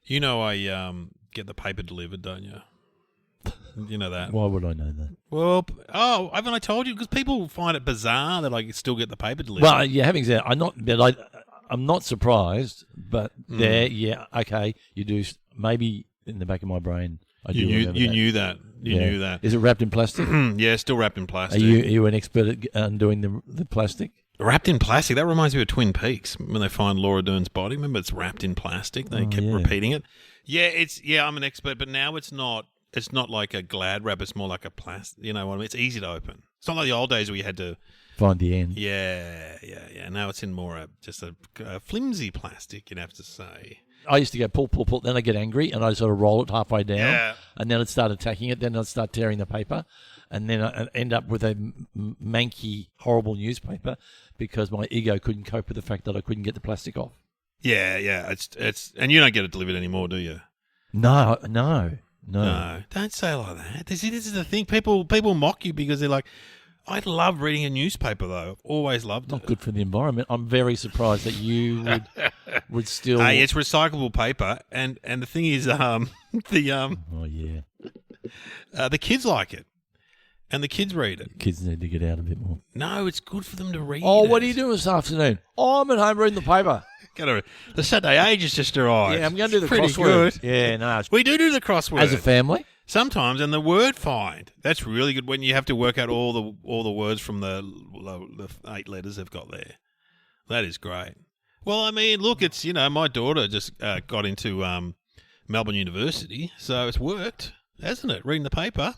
You know I get the paper delivered, don't you? You know that. Why would I know that? Well, haven't I told you? Because people find it bizarre that I still get the paper delivered. Well, yeah, having said I'm not surprised, but okay, you do. Maybe in the back of my brain, I do remember that. You knew that. You knew that. Is it wrapped in plastic? Yeah, still wrapped in plastic. Are you an expert at undoing the plastic? Wrapped in plastic? That reminds me of Twin Peaks when they find Laura Dern's body. Remember, it's wrapped in plastic. They kept repeating it. Yeah, I'm an expert, but now it's not. It's not like a Glad wrap. It's more like a plastic. You know what I mean? It's easy to open. It's not like the old days where you had to find the end. Yeah. Now it's in more just a flimsy plastic. You'd have to say. I used to go pull. Then I get angry and I sort of roll it halfway down, and then I'd start attacking it. Then I'd start tearing the paper, and then I end up with a manky, horrible newspaper because my ego couldn't cope with the fact that I couldn't get the plastic off. Yeah. It's and you don't get it delivered anymore, do you? No. No, don't say it like that. This is the thing. People mock you because they're like, I love reading a newspaper, though. I've always loved it. Not good for the environment. I'm very surprised that you would still... Hey, it's recyclable paper, and the thing is, Oh, yeah. the kids like it, and the kids read it. Kids need to get out a bit more. No, it's good for them to read Oh, it. what are you doing this afternoon? Oh, I'm at home reading the paper. The Saturday Age has just arrived. Yeah, I'm going to do the Pretty crossword. Good. Yeah, no. We do the crossword. As a family? Sometimes, and the word find. That's really good when you have to work out all the words from the 8 letters they've got there. That is great. Well, I mean, look, it's, my daughter just got into Melbourne University, so it's worked, hasn't it, reading the paper?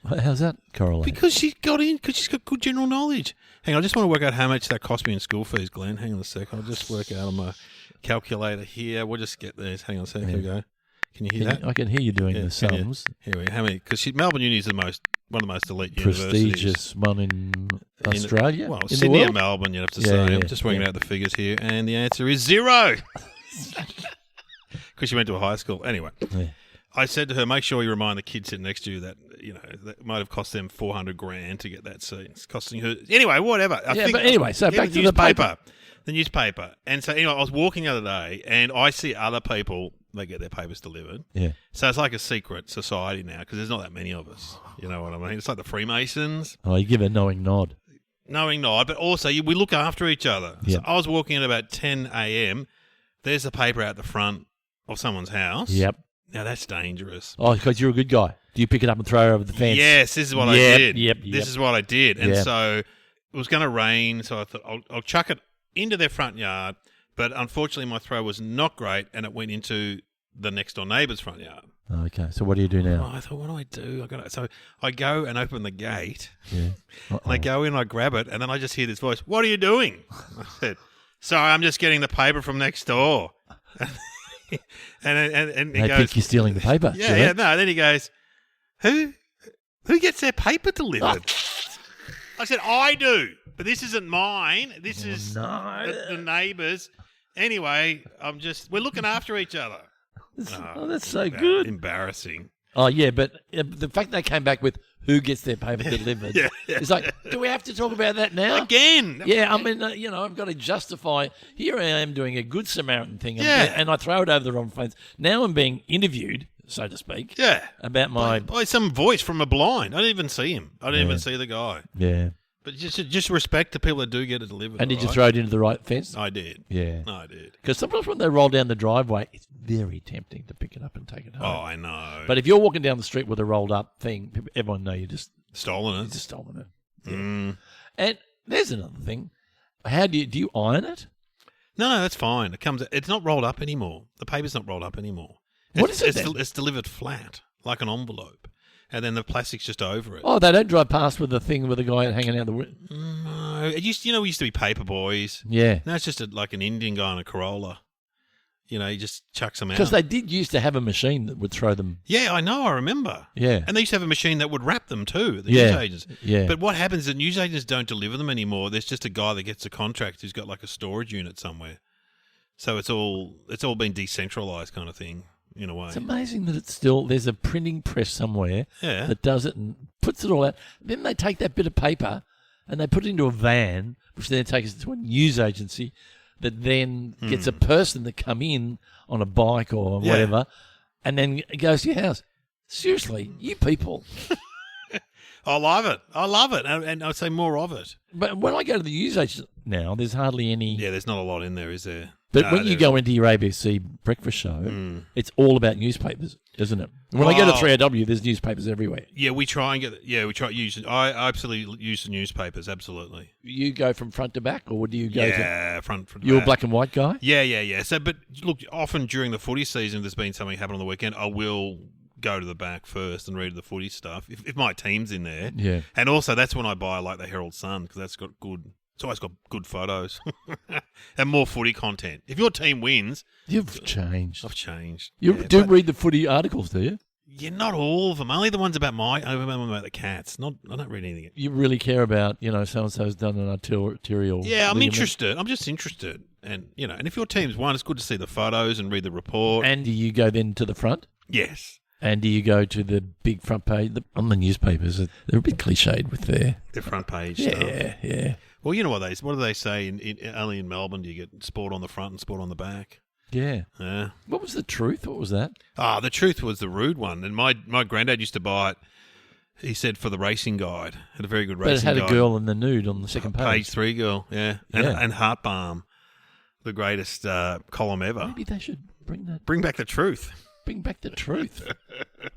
How's that correlate? Because she's got good general knowledge. Hang on, I just want to work out how much that cost me in school fees, Glenn. Hang on a sec. I'll just work out on my calculator here. We'll just get these. Hang on a sec. Here we go. Can you hear that? I can hear you doing the sums. Here we go. How many? Because Melbourne Uni is one of the most elite prestigious one in Australia. Well, in Sydney and Melbourne, you'd have to say. Yeah, I'm just working out the figures here, and the answer is 0. Because she went to a high school. Anyway, I said to her, make sure you remind the kids sitting next to you that that might have cost them $400,000 to get that seat. It's costing her anyway. Whatever. So back to the paper. The newspaper. And so anyway, I was walking the other day, and I see other people. They get their papers delivered. Yeah. So it's like a secret society now because there's not that many of us. You know what I mean? It's like the Freemasons. Oh, you give a knowing nod. Knowing nod, but also we look after each other. Yep. So I was walking at about 10 a.m. There's the paper out the front of someone's house. Yep. Now that's dangerous. Oh, because you're a good guy. Do you pick it up and throw it over the fence? Yes, this is what I did. Yep. This is what I did. And so it was going to rain, so I thought I'll chuck it into their front yard. But unfortunately, my throw was not great, and it went into the next door neighbour's front yard. Okay, so what do you do now? Oh, I thought, what do I do? So I go and open the gate. Yeah. And I go in, I grab it, and then I just hear this voice, what are you doing? I said, sorry, I'm just getting the paper from next door. and he they goes, think you're stealing the paper. Yeah. No, then he goes, who gets their paper delivered? I said, I do, but this isn't mine. This is the neighbour's. Anyway, we're looking after each other. That's so good. Embarrassing. Oh, yeah, but the fact they came back with who gets their paper delivered, it's like, do we have to talk about that now? Again? Yeah, I mean, I've got to justify, here I am doing a good Samaritan thing, and I throw it over the wrong fence. Now I'm being interviewed, so to speak, about by some voice from a blind. I didn't even see him. I didn't even see the guy. Yeah. But just respect the people that do get it delivered. And did you throw it into the right fence? I did. Yeah. I did. Because sometimes when they roll down the driveway, it's very tempting to pick it up and take it home. Oh, I know. But if you're walking down the street with a rolled up thing, everyone know you just... Stolen it. You just stolen it. Yeah. And there's another thing. How do you iron it? No, that's fine. It's not rolled up anymore. The paper's not rolled up anymore. What is it then? It's delivered flat, like an envelope. And then the plastic's just over it. Oh, they don't drive past with the thing with the guy hanging out the window? No. It used to be paper boys. Yeah. Now it's just like an Indian guy on a Corolla. He just chucks them out. Because they did used to have a machine that would throw them. Yeah, I know. I remember. Yeah. And they used to have a machine that would wrap them too, the newsagents. Yeah. But what happens is newsagents don't deliver them anymore. There's just a guy that gets a contract who's got like a storage unit somewhere. So it's all been decentralised kind of thing. In a way. It's amazing that there's a printing press somewhere that does it and puts it all out. Then they take that bit of paper and they put it into a van, which then takes it to a news agency, that then gets a person to come in on a bike or whatever, and then goes to your house. Seriously, you people. I love it, and I'd say more of it. But when I go to the newsagents now, there's hardly any. Yeah, there's not a lot in there, is there? But when you go into your ABC breakfast show, it's all about newspapers, isn't it? When I go to 3AW, there's newspapers everywhere. Yeah, we try and get. Yeah, we try to use. I absolutely use the newspapers. Absolutely. You go from front to back, or do you go? Front. You're back. a black and white guy. Yeah. So, but look, often during the footy season, if there's been something happen on the weekend, I will go to the back first and read the footy stuff if my team's in there. Yeah. And also, that's when I buy like the Herald Sun because that's got good. It's always got good photos and more footy content. If your team wins... You've changed. I've changed. You do read the footy articles, do you? Yeah, not all of them. Only the ones about about the Cats. I don't read anything. You really care about, so-and-so's done an arterial... Yeah, I'm interested. I'm just interested. And, and if your team's won, it's good to see the photos and read the report. And do you go then to the front? Yes. And do you go to the big front page? On the newspapers, they're a bit cliched with their front page stuff. Yeah. Well, you know what do they say? Only in Melbourne do you get sport on the front and sport on the back. Yeah. Yeah. What was the truth? What was that? The truth was the rude one. And my granddad used to buy it, he said, for the racing guide. Had a very good racing guide. But it had a girl in the nude on the second page. Page 3 girl, yeah. And Heart Balm, the greatest column ever. Maybe they should bring back the truth. Bring back the truth.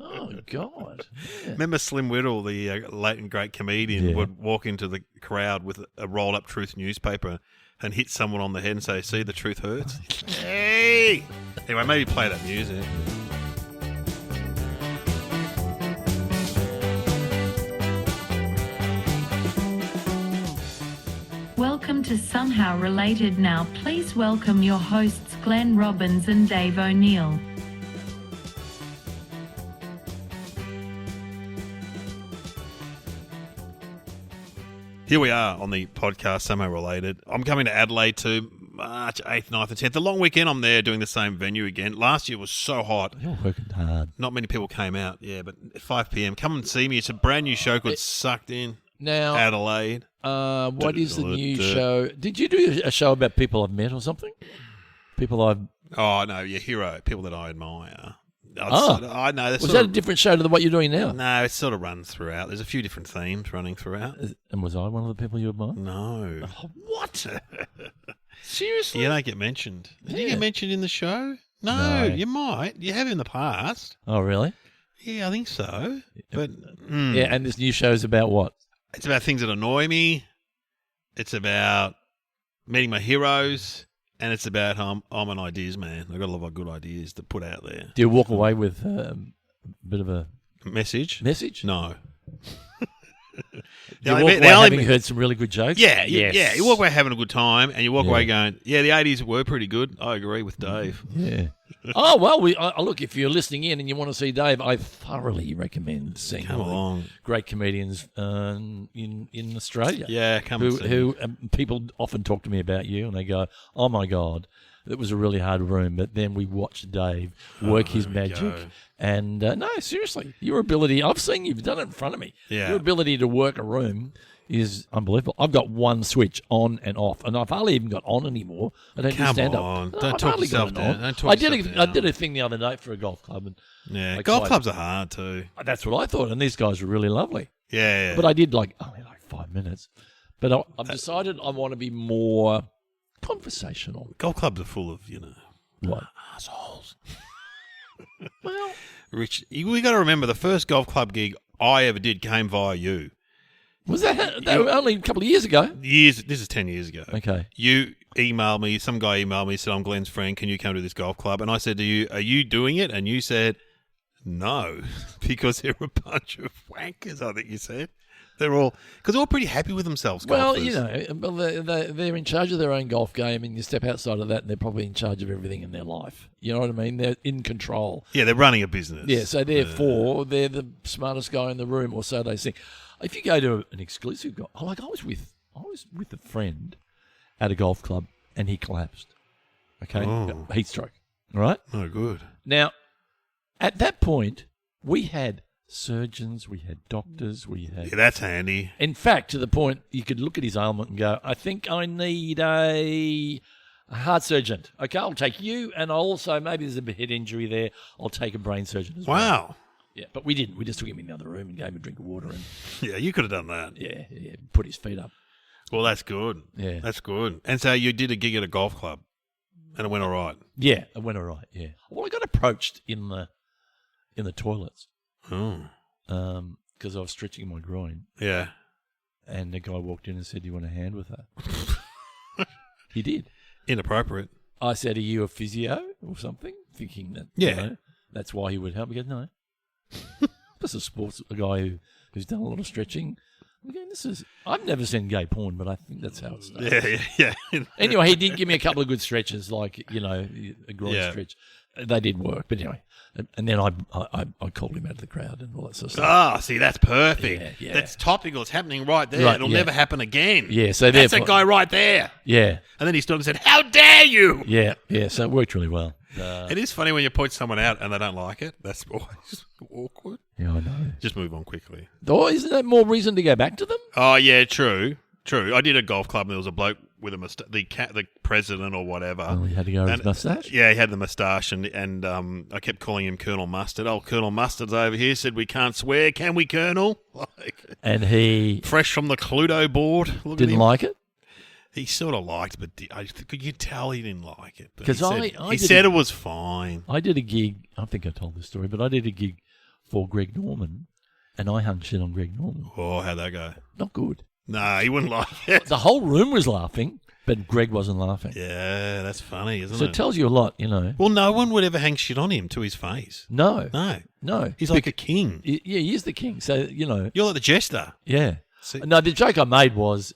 Oh, God. Yeah. Remember Slim Whittle, the late and great comedian, would walk into the crowd with a rolled-up Truth newspaper and hit someone on the head and say, "See, the truth hurts." Hey! Anyway, maybe play that music. Welcome to Somehow Related. Now, please welcome your hosts Glenn Robbins and Dave O'Neill. Here we are on the podcast, Somehow Related. I'm coming to Adelaide too, March 8th, 9th and 10th. The long weekend, I'm there doing the same venue again. Last year was so hot. You're working hard. Not many people came out, but at 5 p.m. Come and see me. It's a brand new show called Sucked In. Now, Adelaide. What is the new show? Did you do a show about people I've met or something? People I've... Oh, no, your hero, people that I admire. I know. Was that a different show to what you're doing now? No, it sort of runs throughout. There's a few different themes running throughout. And was I one of the people you admire? No. Oh, what? Seriously? You don't get mentioned. Did you get mentioned in the show? No, you might. You have in the past. Oh, really? Yeah, I think so. But yeah, and this new show is about what? It's about things that annoy me. It's about meeting my heroes. And it's about I'm an ideas man. I've got a lot of good ideas to put out there. Do you walk away with a bit of a message? Do No. you walk away having heard some really good jokes? Yeah, yeah. You walk away having a good time, and you walk away going, "Yeah, the '80s were pretty good." I agree with Dave. Yeah. Oh well, look. If you're listening in and you want to see Dave, I thoroughly recommend seeing Come along. Great comedians in Australia. Yeah, who people often talk to me about you, and they go, "Oh my God, it was a really hard room." But then we watched Dave work his magic. And no, seriously, your ability, I've seen you've done it in front of me. Yeah. Your ability to work a room is unbelievable. I've got one switch on and off, and I've hardly even got on anymore. I don't do stand up. No, don't talk yourself down. I did a thing the other night for a golf club. And golf clubs are hard too. That's what I thought, and these guys were really lovely. Yeah. But I did only 5 minutes. But I've decided I want to be more conversational. Golf clubs are full of, what? assholes. Well, Rich, we got to remember the first golf club gig I ever did came via you. Was that only a couple of years ago? This is 10 years ago. Okay. You emailed me, some guy emailed me, said, "I'm Glenn's friend, can you come to this golf club?" And I said to you, "Are you doing it?" And you said, "No," because they're a bunch of wankers, I think you said. They're all, because they're all pretty happy with themselves, golfers. Well, they're in charge of their own golf game, and you step outside of that, and they're probably in charge of everything in their life. You know what I mean? They're in control. Yeah, they're running a business. Yeah, so therefore, they're the smartest guy in the room, or so they think. If you go to an exclusive golf, I was with a friend at a golf club, and he collapsed. Okay, heat stroke. All right. Oh, good. Now, at that point, we had surgeons, we had doctors, we had... Yeah, that's handy. In fact, to the point you could look at his ailment and go, I think I need a A heart surgeon. Okay, I'll take you, and I'll also, maybe there's a head injury there, I'll take a brain surgeon as well. Wow. Yeah, but we didn't. We just took him in the other room and gave him a drink of water and Yeah, you could have done that. yeah, put his feet up. Well, that's good. Yeah. That's good. And so you did a gig at a golf club, and it went all right. Yeah, it went all right, yeah. Well, I got approached in the toilets Oh. because I was stretching my groin, Yeah. and the guy walked in and said, "Do you want a hand with that?" He did. Inappropriate. I said, "Are you a physio or something?" Thinking that that's why he would help. He goes, "No, just a guy who's done a lot of stretching." Again, I've never seen gay porn, but I think that's how it starts. Yeah. Anyway, he did give me a couple of good stretches, like, a groin stretch. They did work, but anyway. And then I called him out of the crowd and all that sort of stuff. Ah, see, that's perfect. Yeah. That's topical. It's happening right there. Right, It'll yeah. never happen again. Yeah, so that's therefore- that guy right there. Yeah, And then he stood and said, "How dare you?" yeah. So it worked really well. It is funny when you point someone out and they don't like it. That's always awkward. Yeah, I know. Just move on quickly. Oh, isn't that more reason to go back to them? Oh, yeah, true. I did a golf club and there was a bloke with a mustache, the president or whatever. Oh, he had to go with his moustache? Yeah, he had the moustache and I kept calling him Colonel Mustard. Oh, Colonel Mustard's over here, said we can't swear, can we, Colonel? And he Fresh from the Cluedo board. Look at didn't him. like it? He sort of liked it, but could you tell he didn't like it? But 'Cause he said it was fine. I did a gig, I think I told this story, but I did a gig for Greg Norman, and I hung shit on Greg Norman. Oh, how'd that go? Not good. Nah, he wouldn't like it. The whole room was laughing, but Greg wasn't laughing. Yeah, that's funny, isn't So it? it tells you a lot, Well, no one would ever hang shit on him to his face. No. No. He's like a king. Yeah, he is the king. So, You're like the jester. Yeah. See? No, the joke I made was,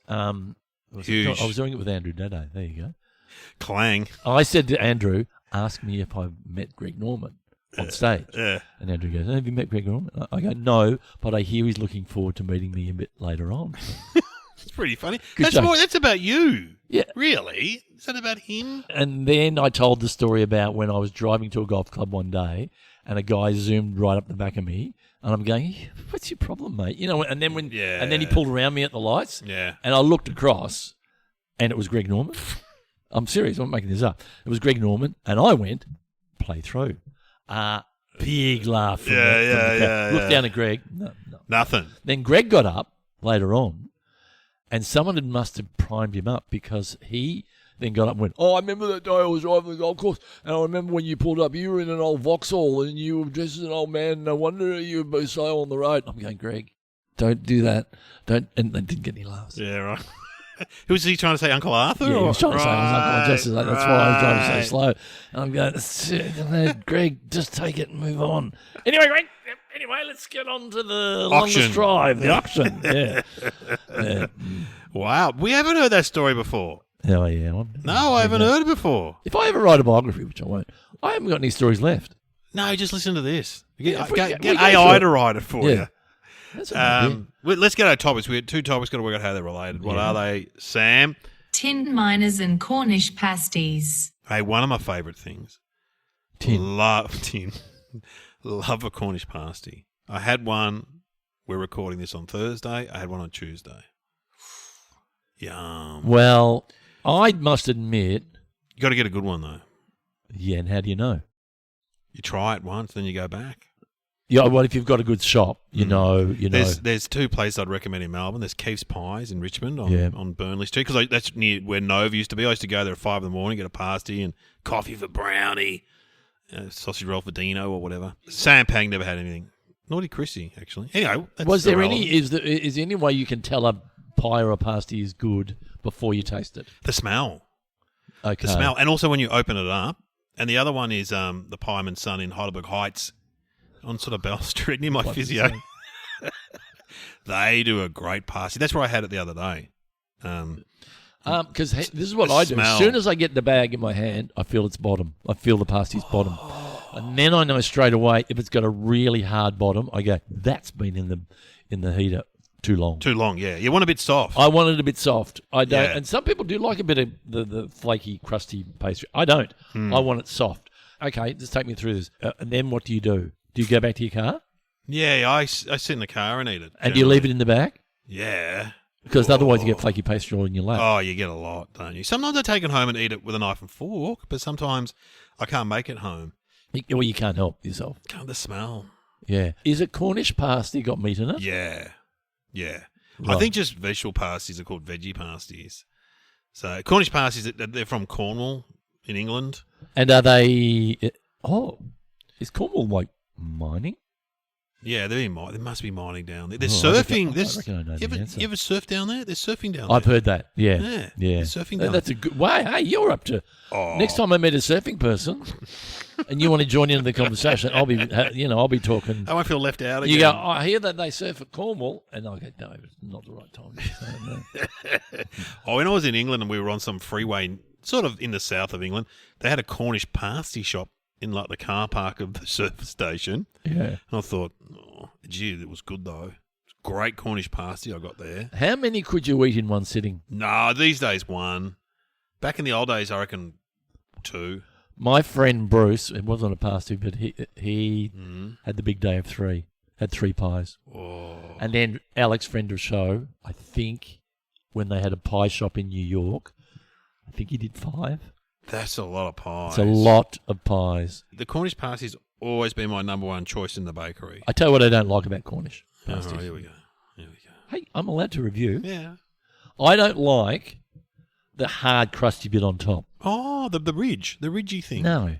Huge. I was doing it with Andrew Dado. There you go. Clang. I said to Andrew, ask me if I've met Greg Norman on stage. Yeah. And Andrew goes, have you met Greg Norman? I go, no, but I hear he's looking forward to meeting me a bit later on. It's pretty funny. Good joke. That's about you. Yeah. Really? Is that about him? And then I told the story about when I was driving to a golf club one day and a guy zoomed right up the back of me and I'm going, what's your problem, mate? And then and then he pulled around me at the lights. Yeah. And I looked across and it was Greg Norman. I'm serious. I'm not making this up. It was Greg Norman and I went, play through. Big laugh from the crowd. Yeah. Looked down at Greg. No. Nothing. Then Greg got up later on and someone must have primed him up because he then got up and went, I remember that day I was driving the golf course and I remember when you pulled up, you were in an old Vauxhall and you were dressed as an old man. No wonder you were so on the road. I'm going, Greg, don't do that. Don't. And they didn't get any laughs. Yeah, right. Who was he trying to say, Uncle Arthur? Yeah, he was trying to say I was Uncle Jesse. That's why I was driving so slow. And I'm going, Greg, just take it and move on. Anyway, Greg, let's get on to the longest drive, the auction. Yeah. Wow. We haven't heard that story before. Oh, yeah. No, I haven't heard it before. If I ever write a biography, which I won't, I haven't got any stories left. No, just listen to this. Yeah, Get we go AI for it. to write it for you. That's what I did. Let's get our topics. We had two topics. Got to work out how they're related. What are they, Sam? Tin miners and Cornish pasties. Hey, one of my favourite things. Tin. Love a Cornish pasty. I had one. We're recording this on Thursday. I had one on Tuesday. Yum. Well, I must admit. You got to get a good one though. Yeah, and how do you know? You try it once, then you go back. Yeah, well, if you've got a good shop, you know. There's two places I'd recommend in Melbourne. There's Keith's Pies in Richmond on Burnley Street because that's near where Nova used to be. I used to go there at 5 a.m, get a pasty and coffee for Brownie, sausage roll for Dino or whatever. Sam Pang never had anything. Naughty Chrissy, actually. Anyway, was there any? Is there any way you can tell a pie or a pasty is good before you taste it? The smell. Okay. The smell, and also when you open it up. And the other one is the Pieman Son in Heidelberg Heights on sort of Bell Street near my physio. They do a great pasty. That's where I had it the other day. Because this is what I do. Smell. As soon as I get the bag in my hand, I feel its bottom. I feel the pasty's bottom. And then I know straight away if it's got a really hard bottom, I go, that's been in the heater too long. Too long, yeah. You want a bit soft. I want it a bit soft. I don't. Yeah. And some people do like a bit of the flaky, crusty pastry. I don't. I want it soft. Okay, just take me through this. And then what do you do? Do you go back to your car? Yeah, I sit in the car and eat it. And do you leave it in the back? Yeah. Because otherwise you get flaky pastry all in your lap. Oh, you get a lot, don't you? Sometimes I take it home and eat it with a knife and fork, but sometimes I can't make it home. Well, you can't help yourself. Can't the smell. Yeah. Is a Cornish pasty got meat in it? Yeah. Right. I think just vegetable pasties are called veggie pasties. So Cornish pasties, they're from Cornwall in England. And are they... is Cornwall like mining? Yeah, there must be mining down there. There's I surfing. reckon I know the answer. You ever surf down there? There's surfing down there. I've heard that. Yeah. Yeah. Yeah. There's surfing down That's a good way. Hey, you're up to... Oh. Next time I meet a surfing person and you want to join in the conversation, I'll be talking... I won't feel left out again. You go, I hear that they surf at Cornwall. And I go, no, it's not the right time. When I was in England and we were on some freeway, sort of in the south of England, they had a Cornish pasty shop in like the car park of the service station. Yeah. And I thought, gee, it was good though. Great Cornish pasty I got there. How many could you eat in one sitting? No, these days one. Back in the old days, I reckon 2. My friend Bruce, it wasn't a pasty, but he had the big day of 3. Had 3 pies. Oh. And then Alex, friend of the show, I think when they had a pie shop in New York, I think he did 5. That's a lot of pies. It's a lot of pies. The Cornish pasties always been my number one choice in the bakery. I tell you what I don't like about Cornish pasties. Oh, here we go. Hey, I'm allowed to review. Yeah. I don't like the hard crusty bit on top. Oh, the ridge, the ridgy thing. No.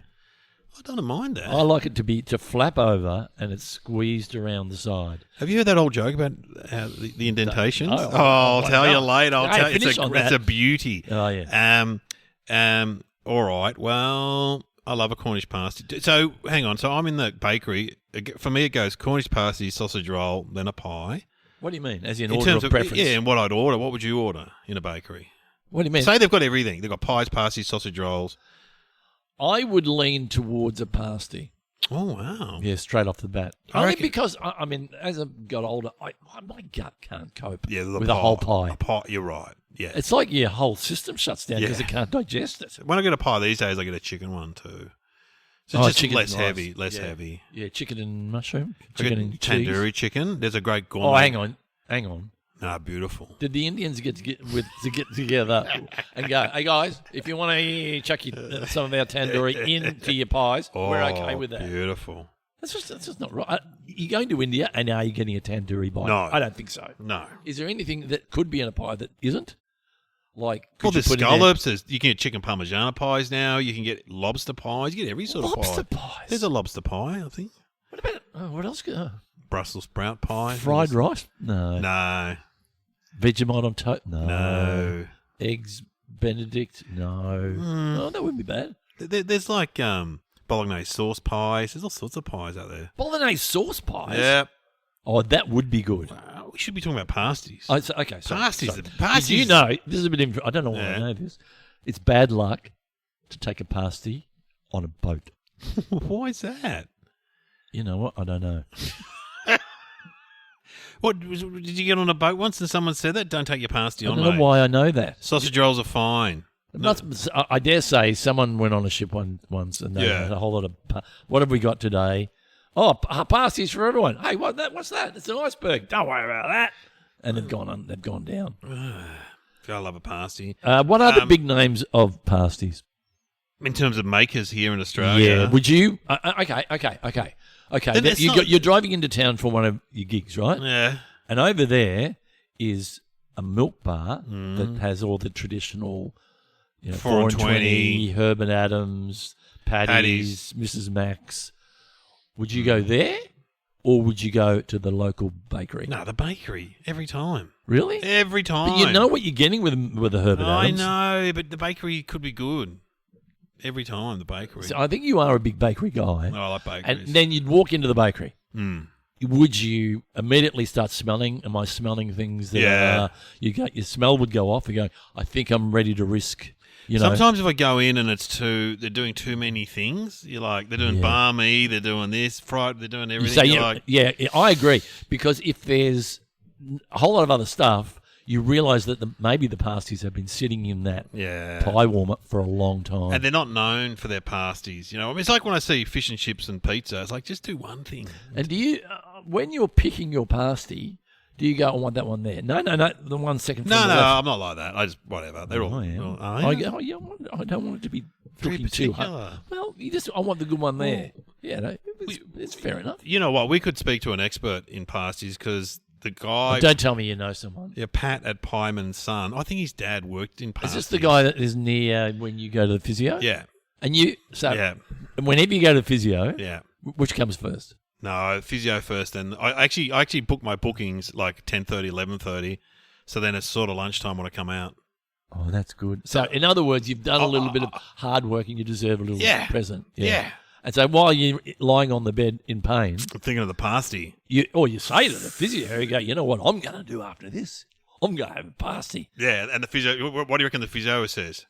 I don't mind that. I like it to flap over and it's squeezed around the side. Have you heard that old joke about how the indentations? No. I'll tell you later. I'll tell you. It's a beauty. Oh, yeah. All right. Well, I love a Cornish pasty. So, hang on. So, I'm in the bakery. For me, it goes Cornish pasty, sausage roll, then a pie. What do you mean? As in order of preference? Yeah, and what I'd order. What would you order in a bakery? What do you mean? Say they've got everything. They've got pies, pasties, sausage rolls. I would lean towards a pasty. Oh, wow. Yeah, straight off the bat. I Only reckon- because, I mean, as I've got older, my gut can't cope Yeah, with a whole pie. A pie. You're right. Yeah. It's like your whole system shuts down because Yeah. it can't digest it. When I get a pie these days, I get a chicken one too. So Oh, just chicken's less nice. heavy, less Yeah. heavy. Yeah, chicken and mushroom, I get chicken and cheese. tandoori chicken. There's a great gourmet. Oh, hang on. Ah, beautiful. Did the Indians get together and go, hey guys, if you want to chuck some of our tandoori into your pies, we're okay with that. Beautiful. That's just not right. You're going to India and are you getting a tandoori bite? No. I don't think so. No. Is there anything that could be in a pie that isn't? Like, Well, could you there's put in there- scallops. You can get chicken parmigiana pies now. You can get lobster pies. You get every sort Lobster of pie. pies. There's a lobster pie, I think. What about what else? Brussels sprout pie. Fried rice? No. No. Vegemite on toast? No. No. Eggs Benedict? No. Oh, that wouldn't be bad. There's like bolognese sauce pies. There's all sorts of pies out there. Bolognese sauce pies? Yep. Oh, that would be good. We should be talking about pasties. Oh, okay, sorry. Pasties. Sorry. Pasties. Did you know, this is a bit I don't know why Yeah. I know this. It's bad luck to take a pasty on a boat. Why is that? You know what? I don't know. What did you get on a boat once and someone said that? Don't take your pasty I on, don't know mate. why I know that. Sausage rolls are fine. I dare say someone went on a ship once and they had a whole lot of... What have we got today? Oh, pasties for everyone. Hey, what's that? It's an iceberg. Don't worry about that. And they've gone down. I love a pasty. What are the big names of pasties? In terms of makers here in Australia. Yeah. Would you... Okay. Then it's not- You're driving into town for one of your gigs, right? Yeah. And over there is a milk bar that has all the traditional, 4 and 20, Herb and Adams, Paddy's, Mrs. Max. Would you go there or would you go to the local bakery? No, the bakery. Every time. Really? Every time. But you know what you're getting with the Herb and I Adams. know, but the bakery could be good. Every time, the bakery. So I think you are a big bakery guy. I like bakeries. And then you'd walk into the bakery. Mm. Would you immediately start smelling? Am I smelling things that Yeah. your smell would go off and go, I think I'm ready to risk, Sometimes if I go in and they're doing too many things. You're like, they're doing barmy, they're doing this, fried, they're doing everything. You say, You're like, yeah, I agree. Because if there's a whole lot of other stuff, you realise that maybe the pasties have been sitting in that pie warmer for a long time. and they're not known for their pasties. I mean, it's like when I see fish and chips and pizza. It's like, just do one thing. And do you, when you're picking your pasty, Do you go, I want that one there? No, the one second from No, the no, left. I'm not like that. I just, whatever. They're all. I am. all I go, I don't want it to be looking too hard. particular. Well, I want the good one there. Yeah, no, it's fair enough. You know what? We could speak to an expert in pasties because the guy. Don't tell me you know someone. Yeah, Pat at Pyman's son. I think his dad worked in Is pasties. this the guy that is near when you go to the physio? Yeah. And Yeah. whenever you go to the physio, Yeah. which comes first? No, physio first, and I actually book my bookings like 10:30, 11:30, so then it's sort of lunchtime when I come out. Oh, that's good. So, in other words, you've done a little bit of hard work and you deserve a little present. Yeah. And so while you're lying on the bed in pain, I'm thinking of the pasty. you say to the physio, you go, you know what I'm going to do after this? I'm going to have a pasty. Yeah, and the physio. What do you reckon the physio says?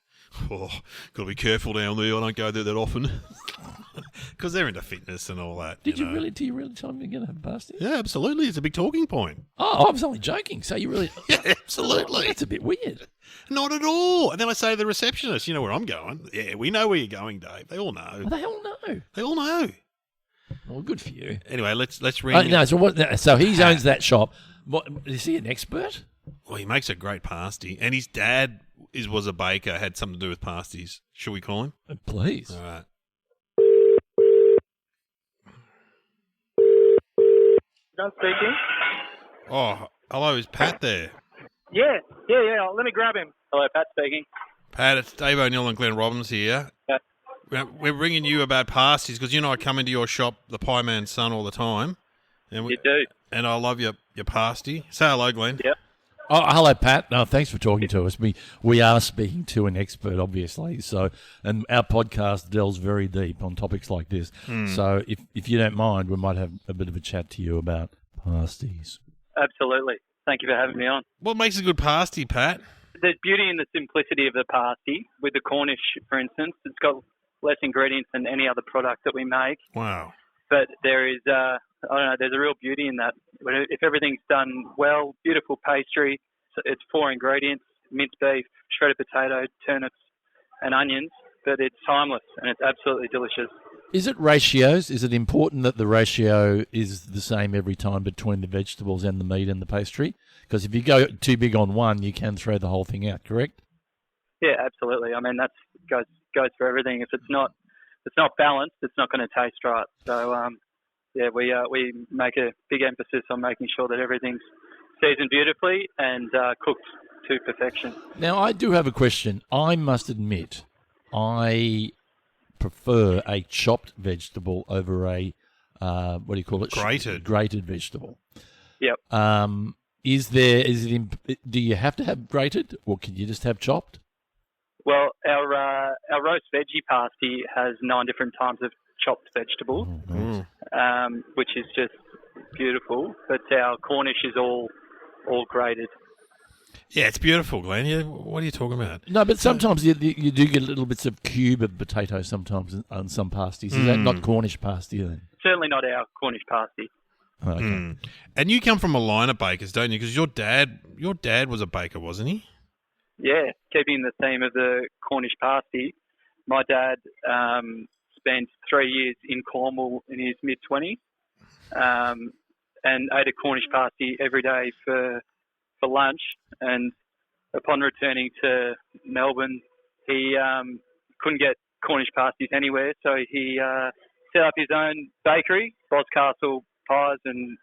Oh, got to be careful down there. I don't go there that often because they're into fitness and all that. Did you know. really tell me you're going to have a pasty? Yeah, absolutely. It's a big talking point. Oh, I was only joking. So you really... Yeah, absolutely. That's a bit weird. Not at all. And then I say to the receptionist, you know where I'm going? Yeah, we know where you're going, Dave. They all know. Well, they all know. They all know. Well, good for you. Anyway, let's ring. No, so he owns that shop. What, is he an expert? Well, he makes a great pasty, and his dad was a baker, had something to do with pasties. Should we call him? Please. All right. John speaking. Oh, hello, is Pat there? Yeah. Let me grab him. Hello, Pat speaking. Pat, it's Dave O'Neill and Glenn Robbins here. Yeah. We're ringing you about pasties because you know I come into your shop, the Pie Man's Son, all the time. And You do. And I love your pasty. Say hello, Glenn. Yep. Oh, hello, Pat. No, thanks for talking to us. We are speaking to an expert, obviously. So, and our podcast delves very deep on topics like this. So, if you don't mind, we might have a bit of a chat to you about pasties. Absolutely. Thank you for having me on. What makes a good pasty, Pat? There's beauty in the simplicity of the pasty. With the Cornish, for instance, it's got less ingredients than any other product that we make. Wow. But there is, there's a real beauty in that. If everything's done well, beautiful pastry, it's 4 ingredients, minced beef, shredded potato, turnips, and onions, but it's timeless and it's absolutely delicious. Is it ratios? Is it important that the ratio is the same every time between the vegetables and the meat and the pastry? Because if you go too big on one, you can throw the whole thing out, correct? Yeah, absolutely. I mean, that goes for everything. If it's not balanced, it's not going to taste right. So, we make a big emphasis on making sure that everything's seasoned beautifully and cooked to perfection. Now, I do have a question. I must admit, I prefer a chopped vegetable over a, what do you call it? Grated vegetable. Yep. Do you have to have grated or can you just have chopped? Well, our roast veggie pasty has 9 different types of chopped vegetables, which is just beautiful. But our Cornish is all grated. Yeah, it's beautiful, Glenn. Yeah, what are you talking about? No, but sometimes you do get little bits of cube of potato sometimes on some pasties. Is that not Cornish pasty then? Certainly not our Cornish pasty. Oh, okay. And you come from a line of bakers, don't you? Because your dad was a baker, wasn't he? Yeah, keeping the theme of the Cornish pasty, my dad spent 3 years in Cornwall in his mid-20s and ate a Cornish pasty every day for lunch. And upon returning to Melbourne, he couldn't get Cornish pasties anywhere, so he set up his own bakery, Boscastle Pies and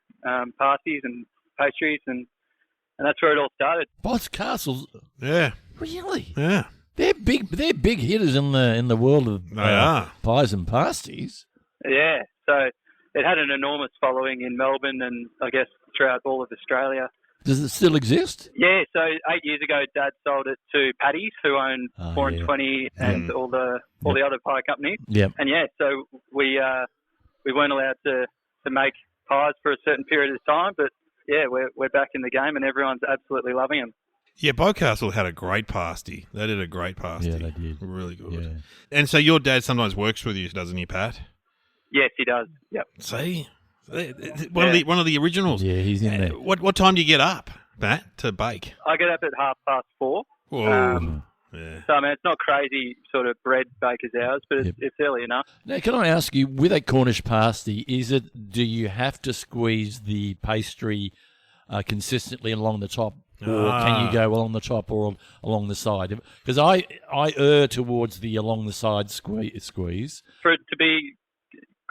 pasties and pastries, and that's where it all started. Boscastles? Yeah. Really? Yeah. They're big hitters in the world of pies and pasties. Yeah, so it had an enormous following in Melbourne and I guess throughout all of Australia. Does it still exist? Yeah, so 8 years ago, Dad sold it to Pasties, who own 4 and 20 and all the other pie companies. Yeah. And so we weren't allowed to make pies for a certain period of time, but yeah, we're back in the game and everyone's absolutely loving them. Yeah, Boscastle had a great pasty. They did a great pasty. Yeah, they did. Really good. Yeah. And so your dad sometimes works with you, doesn't he, Pat? Yes, he does. Yep. See? One of the originals. Yeah, he's in there. What time do you get up, Pat, to bake? I get up at 4:30. Whoa. Yeah. So, I mean, it's not crazy sort of bread baker's hours, but it's early enough. Now, can I ask you, with a Cornish pasty, do you have to squeeze the pastry consistently along the top, or can you go along the top or along the side? Because I err towards the along the side squeeze. For it to be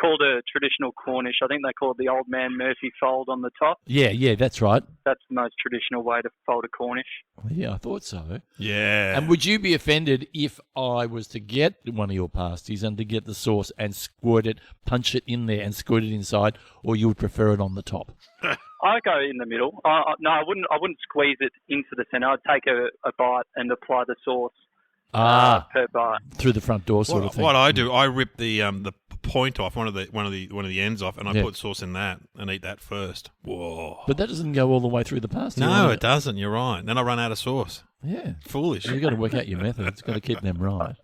called a traditional Cornish, I think they call it the old man Murphy fold on the top. Yeah, that's right. That's the most traditional way to fold a Cornish. Yeah, I thought so. Yeah. And would you be offended if I was to get one of your pasties and to get the sauce and squirt it, punch it in there and squirt it inside, or you would prefer it on the top? I go in the middle. No, I wouldn't squeeze it into the centre. I'd take a bite and apply the sauce per bite through the front door, sort of thing. What I do, I rip the point off one of the ends off, and I put sauce in that and eat that first. Whoa! But that doesn't go all the way through the pasta. No, it doesn't. You're right. Then I run out of sauce. Yeah, foolish. You've got to work out your methods. Got to keep them right.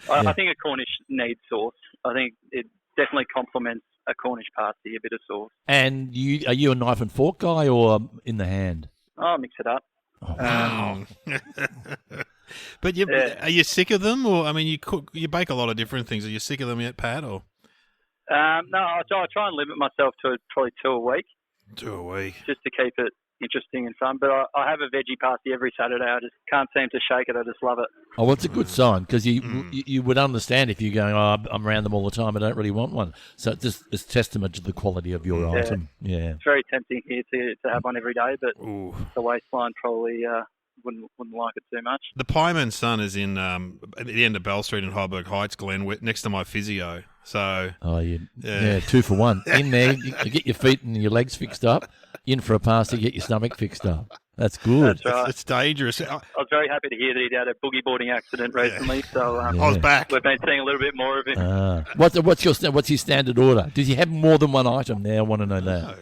I think a Cornish needs sauce. I think it definitely complements a Cornish pasty, a bit of sauce. And are you a knife and fork guy or in the hand? I'll mix it up. Oh, wow. But are you sick of them? Or I mean, you bake a lot of different things. Are you sick of them yet, Pat? Or no, I try and limit myself to probably 2 a week. 2 a week, just to keep it interesting and fun. But I have a veggie pasty every Saturday. I just can't seem to shake it. I just love it. Oh, well, it's a good sign because you would understand if you're going, I'm around them all the time. I don't really want one. So it's testament to the quality of your item. Yeah, it's very tempting here to have one every day, but the waistline probably wouldn't like it too much. The Pieman's Son is in at the end of Bell Street in Heidelberg Heights, Glen, next to my physio. So yeah, 2 for 1. In there, you get your feet and your legs fixed up. In for a pasty, get your stomach fixed up. That's good. That's right. It's dangerous. I was very happy to hear that he'd had a boogie boarding accident recently. So I was back. We've been seeing a little bit more of him. What's his standard order? Does he have more than one item there? I want to know that. No.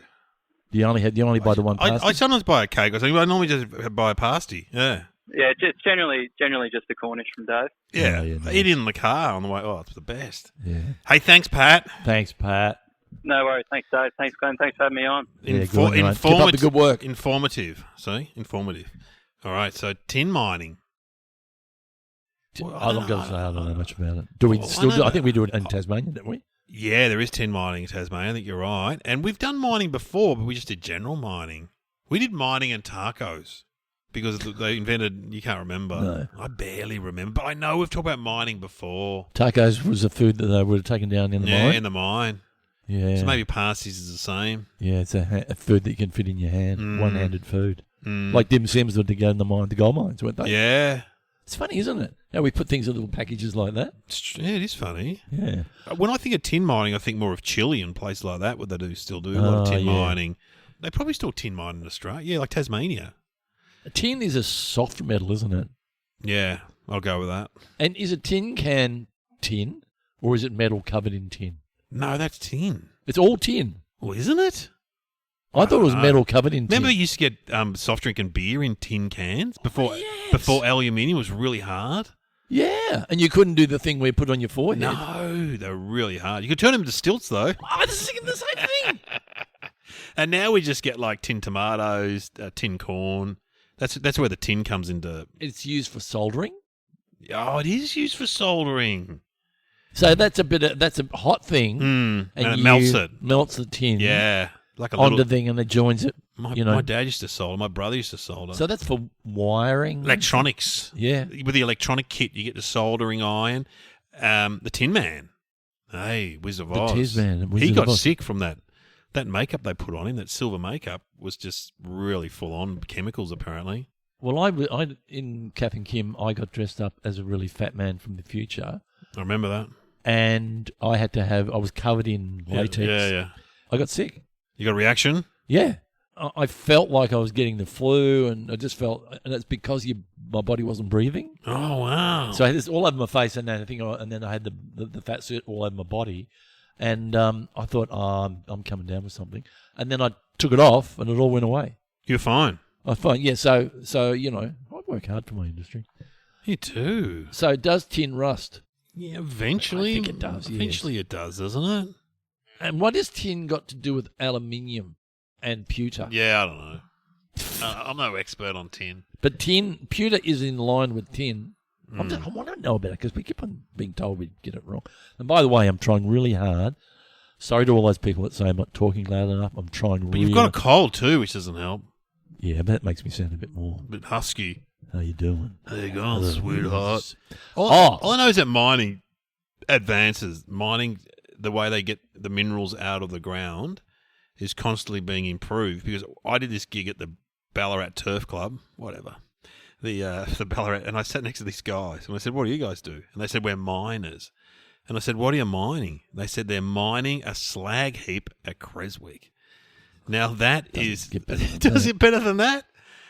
Do you only buy the one pasty? I sometimes buy a cake or something, but I normally just buy a pasty. Yeah. Yeah, just generally just a Cornish from Dave. Yeah. Nice. Eat it in the car on the way. Oh, it's the best. Yeah. Hey, thanks, Pat. Thanks, Pat. No worries. Thanks, Dave. Thanks, Glenn. Thanks for having me on. Keep up the good work. Informative. See? Informative. All right, so tin mining. I don't know much about it. Do we still do? I think we do it in Tasmania, don't we? Yeah, there is tin mining in Tasmania. I think you're right. And we've done mining before, but we just did general mining. We did mining and tacos because they invented, you can't remember. No. I barely remember, but I know we've talked about mining before. Tacos was a food that they would have taken down in the mine? Yeah, in the mine. Yeah. So maybe pasties is the same. Yeah, it's a food that you can fit in your hand, one-handed food. Like dim sims would to go in the gold mines, weren't they? Yeah. It's funny, isn't it? How we put things in little packages like that. Yeah, it is funny. Yeah. When I think of tin mining, I think more of Chile and places like that where they still do a lot of tin mining. They probably still tin mine in Australia. Yeah, like Tasmania. Tin is a soft metal, isn't it? Yeah, I'll go with that. And is a tin can tin, or is it metal covered in tin? No, that's tin. It's all tin. Well, isn't it? I thought it was metal covered in tin. Remember you used to get soft drink and beer in tin cans before aluminium was really hard? Yeah, and you couldn't do the thing where you put on your forehead. No, they're really hard. You could turn them into stilts, though. I was thinking the same thing. And now we just get like tin tomatoes, tin corn. That's where the tin comes into. It's used for soldering. Oh, it is used for soldering. So that's a hot thing, and it melts it. Melts the tin. Yeah, like a onto little thing, and it joins it. My dad used to solder. My brother used to solder. So that's for wiring. Electronics. Yeah. With the electronic kit, you get the soldering iron. The Tin Man. Hey, Wizard of Oz. The Tin Man. He got sick from that. That makeup they put on him, that silver makeup, was just really full on chemicals, apparently. Well, I in Kath and Kim, I got dressed up as a really fat man from the future. I remember that. And I was covered in latex. Yeah. I got sick. You got a reaction? Yeah. I felt like I was getting the flu, and I just felt, and it's because my body wasn't breathing. Oh, wow. So I had this all over my face, and then I had the fat suit all over my body. And I thought, I'm coming down with something. And then I took it off, and it all went away. You're fine. I'm fine, yeah. So I work hard for my industry. You too. So does tin rust? Yeah, eventually. I think it does, Eventually it does, doesn't it? And what has tin got to do with aluminium and pewter? Yeah, I don't know. I'm no expert on tin. But pewter is in line with tin. I want to know about it because we keep on being told we get it wrong. And by the way, I'm trying really hard. Sorry to all those people that say I'm not talking loud enough. I'm trying really hard. But you've got a cold too, which doesn't help. Yeah, that makes me sound a bit more. A bit husky. How you doing? How you going, sweetheart? Oh. All I know is that mining advances. Mining, the way they get the minerals out of the ground, is constantly being improved. Because I did this gig at the Ballarat Turf Club, whatever, the Ballarat, and I sat next to these guys, and I said, "What do you guys do?" And they said, "We're miners." And I said, "What are you mining?" They said, "They're mining a slag heap at Creswick." Now that does it better than that?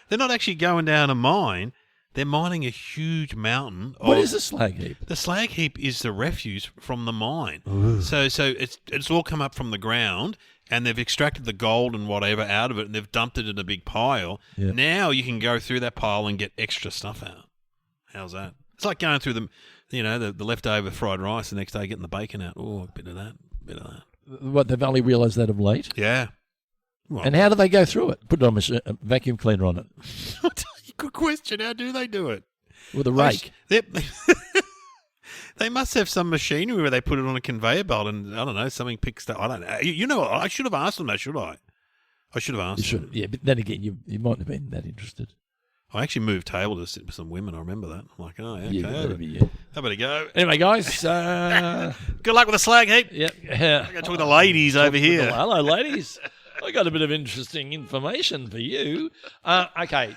They're not actually going down a mine. They're mining a huge mountain. What is a slag heap? The slag heap is the refuse from the mine. Ooh. So it's all come up from the ground, and they've extracted the gold and whatever out of it, and they've dumped it in a big pile. Yeah. Now you can go through that pile and get extra stuff out. How's that? It's like going through the leftover fried rice the next day, getting the bacon out. Oh, a bit of that. What, they've only realised that of late? Yeah. Well, and how do they go through it? Put it on a vacuum cleaner on it. Good question. How do they do it? With a rake. They must have some machinery where they put it on a conveyor belt and, I don't know, something picks that. I don't know. You know, I should have asked them that, should I? I should have asked them. Yeah, but then again, you might have been that interested. I actually moved table to sit with some women. I remember that. I'm like, oh, yeah, okay. Yeah. I better go. Anyway, guys. Good luck with the slag heap. Yep. I got to talk to the ladies over here. Hello, ladies. I got a bit of interesting information for you. Okay.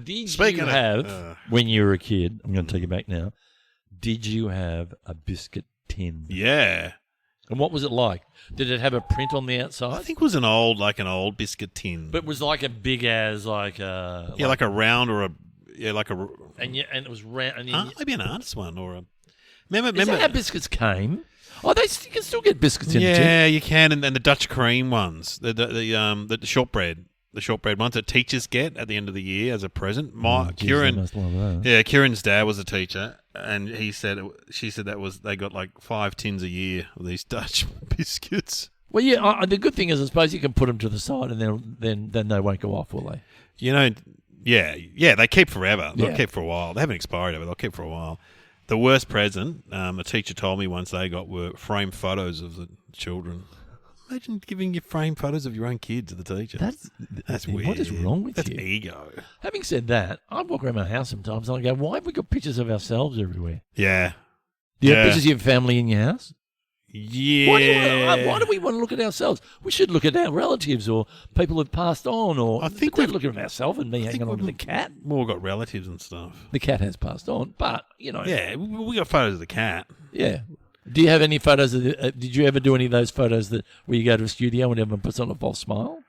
Did you have, when you were a kid, I'm going to take you back now, did you have a biscuit tin? Yeah. And what was it like? Did it have a print on the outside? I think it was an old biscuit tin. But it was like a big as like a... Yeah, like a round or a... And it was round. Maybe an artist one or a... Is that how biscuits came? Oh, you can still get biscuits in Yeah, you can, and the Dutch cream ones, the shortbread. The shortbread ones that teachers get at the end of the year as a present. Kieran's dad was a teacher, and she said they got like 5 tins a year of these Dutch biscuits. Well, yeah. The good thing is, I suppose you can put them to the side, and then they won't go off, will they? You know, yeah, they keep forever. They'll keep for a while. They haven't expired ever. They'll keep for a while. The worst present, a teacher told me once they got were framed photos of the children. Imagine giving your framed photos of your own kids to the teacher. That's weird. What is wrong with you? That's ego. Having said that, I walk around my house sometimes and I go, why have we got pictures of ourselves everywhere? Yeah. Do you have pictures of your family in your house? Yeah. Why do we want to look at ourselves? We should look at our relatives or people who've passed on. Or I think we're looking at ourselves and me hanging on to the cat. More got relatives and stuff. The cat has passed on, but, you know. Yeah, we got photos of the cat. Yeah. Do you have any photos of did you ever do any of those photos where you go to a studio and everyone puts on a false smile?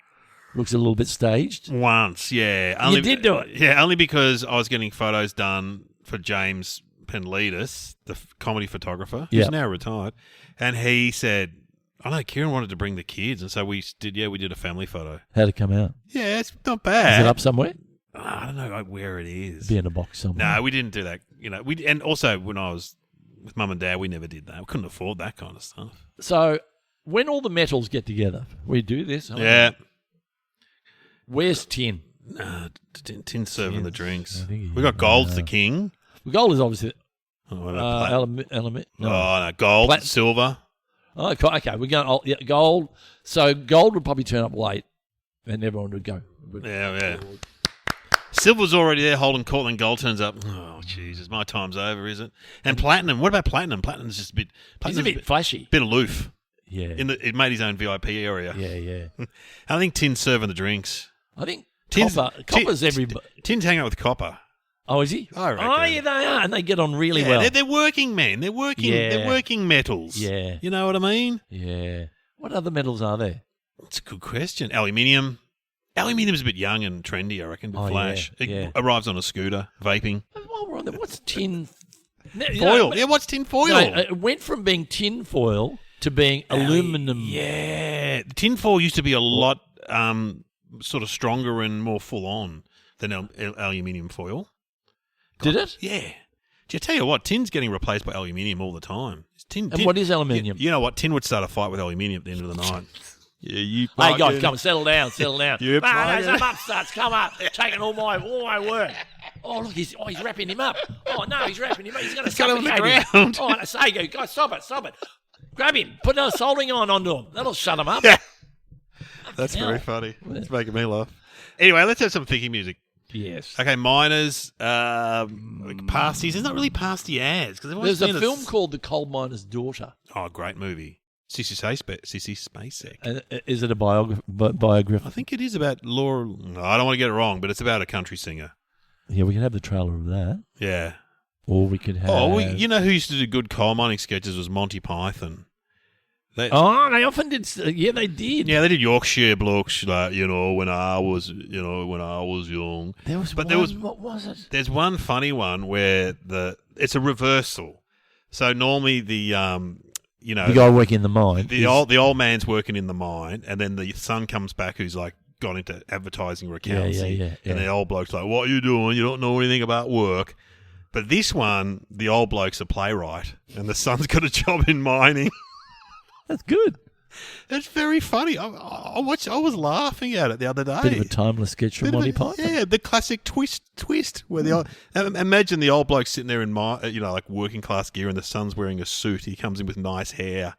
Looks a little bit staged? Once, yeah. You did do it? Yeah, only because I was getting photos done for James Penleadis, the comedy photographer, who's now retired. And he said, I know, Kieran wanted to bring the kids. And so we did a family photo. How'd it come out? Yeah, it's not bad. Is it up somewhere? I don't know where it is. Be in a box somewhere. No, we didn't do that. You know, and also when I was with Mum and Dad, we never did that. We couldn't afford that kind of stuff. So when all the metals get together, we do this. Yeah. Where's tin? Tin's serving the drinks. We got gold's the king. Gold is obviously element. No, gold, silver. Oh, okay, we're going gold. So gold would probably turn up late, and everyone would go. Yeah. Silver's already there holding court, and gold turns up. Oh, Jesus, my time's over, is it? And platinum. What about platinum? Platinum's just a bit. He's a bit flashy, bit aloof. Yeah. It made his own VIP area. Yeah. I think Tin's serving the drinks. I think copper's everybody. Tin's hanging out with Copper. Oh, is he? I reckon. Oh, yeah, they are, and they get on really well. They're working men. They're working metals. Yeah. You know what I mean? Yeah. What other metals are there? It's a good question. Aluminium's a bit young and trendy, I reckon. Flash. Yeah. It arrives on a scooter, vaping. While we're on there, what's tin foil? What's tin foil? No, it went from being tin foil to being aluminum. Yeah. Tin foil used to be a lot sort of stronger and more full on than aluminium foil. Did it? Yeah. I tell you what, tin's getting replaced by aluminium all the time. And what is aluminium? You know what? Tin would start a fight with aluminium at the end of the night. Yeah, you. Hey guys, come on, settle down. Some upstarts come up, taking all my work. Oh look, he's wrapping him up. Oh no, he's wrapping him up. He's going to suffocate him. Oh, I say, guys, stop it. Grab him. Put a soldering iron onto him. That'll shut him up. Yeah. That's very funny. It's making me laugh. Anyway, let's have some thinking music. Yes. Okay, miners, pasties. There's not really pasty ads. There's a film called The Coal Miner's Daughter. Oh, great movie. Sissy Spacek. And is it a biography? I think it is about Laura. No, I don't want to get it wrong, but it's about a country singer. Yeah, we can have the trailer of that. Yeah. Or we could have... you know who used to do good coal mining sketches was Monty Python. They often did. Yeah, they did. Yeah, they did Yorkshire blokes, like, when I was young. What was it? There's one funny one where it's a reversal. So normally the guy working in the mine. The old man's working in the mine, and then the son comes back who's like gone into advertising or accountancy. Yeah. And the old bloke's like, "What are you doing? You don't know anything about work." But this one, the old bloke's a playwright, and the son's got a job in mining. That's good. It's very funny. I was laughing at it the other day. Bit of a timeless sketch from Monty Python. Yeah, the classic twist where imagine the old bloke sitting there in like working class gear, and the son's wearing a suit. He comes in with nice hair.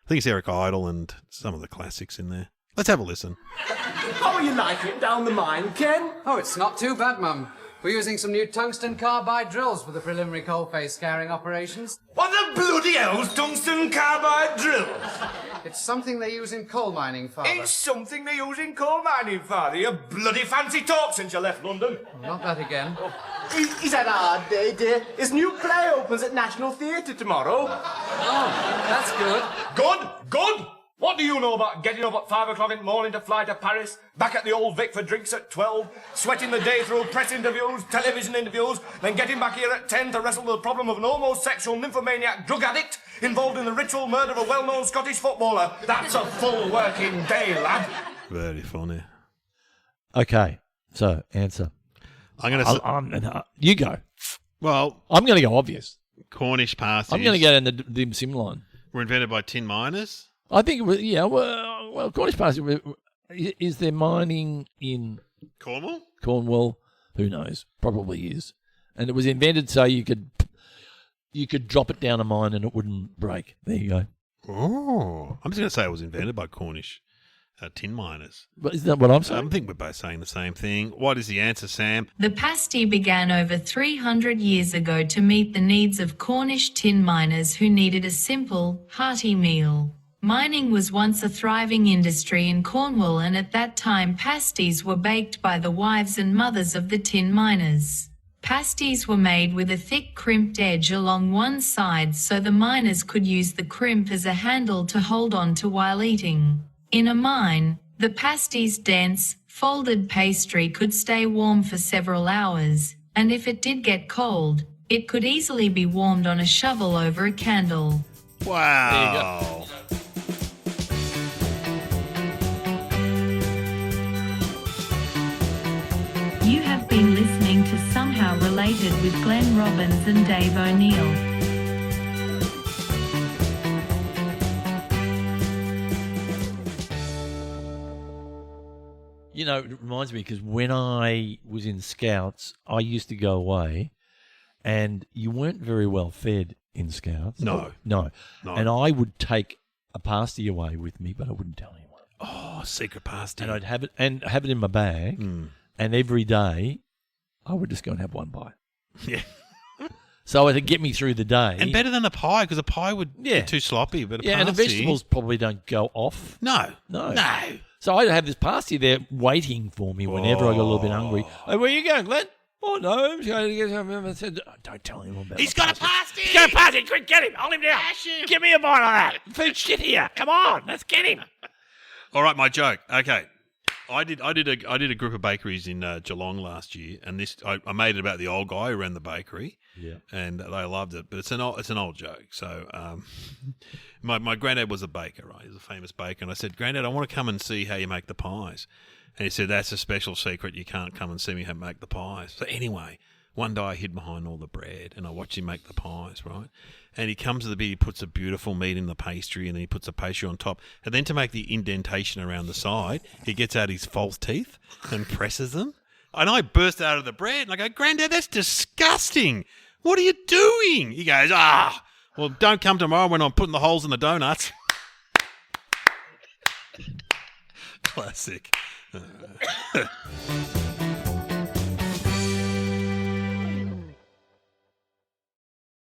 I think it's Eric Idle and some of the classics in there. Let's have a listen. How are you liking down the mine, Ken? Oh, it's not too bad, Mum. We're using some new tungsten carbide drills for the preliminary coalface scouring operations. What the bloody hell's tungsten carbide drills? It's something they use in coal mining, Father. It's something they use in coal mining, Father. You bloody fancy talk since you left London. Not that again. Is that a hard day, dear? His new play opens at National Theatre tomorrow. Oh, that's good. Good? What do you know about getting up at 5 o'clock in the morning to fly to Paris, back at the Old Vic for drinks at 12, sweating the day through press interviews, television interviews, then getting back here at 10 to wrestle with the problem of an homosexual nymphomaniac drug addict involved in the ritual murder of a well-known Scottish footballer? That's a full working day, lad. Very funny. Okay, so answer. I'm going to... You go. Well... I'm going to go obvious. Cornish pasties. I'm going to go in the dim sim line. Were invented by tin miners. I think it was, well, Cornish pasties, is there mining in... Cornwall? Cornwall, who knows, probably is. And it was invented so you could drop it down a mine and it wouldn't break. There you go. Oh, I'm just going to say it was invented by Cornish tin miners. But isn't that what I'm saying? I think we're both saying the same thing. What is the answer, Sam? The pasty began over 300 years ago to meet the needs of Cornish tin miners who needed a simple, hearty meal. Mining was once a thriving industry in Cornwall, and at that time pasties were baked by the wives and mothers of the tin miners. Pasties were made with a thick crimped edge along one side so the miners could use the crimp as a handle to hold on to while eating. In a mine, the pasties' dense, folded pastry could stay warm for several hours, and if it did get cold, it could easily be warmed on a shovel over a candle. Wow. There you go. You have been listening to Somehow Related with Glenn Robbins and Dave O'Neill. It reminds me because when I was in Scouts, I used to go away and you weren't very well fed in Scouts. No. And I would take a pasty away with me, but I wouldn't tell anyone. Oh, secret pasty. And I'd have it in my bag. And every day, I would just go and have one bite. Yeah. So it'd get me through the day. And better than a pie, because a pie would be too sloppy. But a pasty... and the vegetables probably don't go off. No. So I'd have this pasty there waiting for me whenever I got a little bit hungry. Hey, where you going, Glenn? Oh, no. I'm just going to get something. I said, don't tell anyone about it. He's got a pasty! He's got a pasty! Quick, get him! Hold him down! Give me a bite of that! Food shit here! Come on! Let's get him! All right, my joke. Okay. I did a group of bakeries in Geelong last year, and I made it about the old guy who ran the bakery, and they loved it. But it's an old joke. So my granddad was a baker, right? He was a famous baker, and I said, Granddad, I want to come and see how you make the pies. And he said, that's a special secret. You can't come and see me how to make the pies. So anyway, one day I hid behind all the bread, and I watched him make the pies, right? And he comes to the bit, he puts a beautiful meat in the pastry, and then he puts a pastry on top. And then to make the indentation around the side, he gets out his false teeth and presses them. And I burst out of the bread, and I go, Granddad, that's disgusting. What are you doing? He goes, well, don't come tomorrow when I'm putting the holes in the donuts. Classic.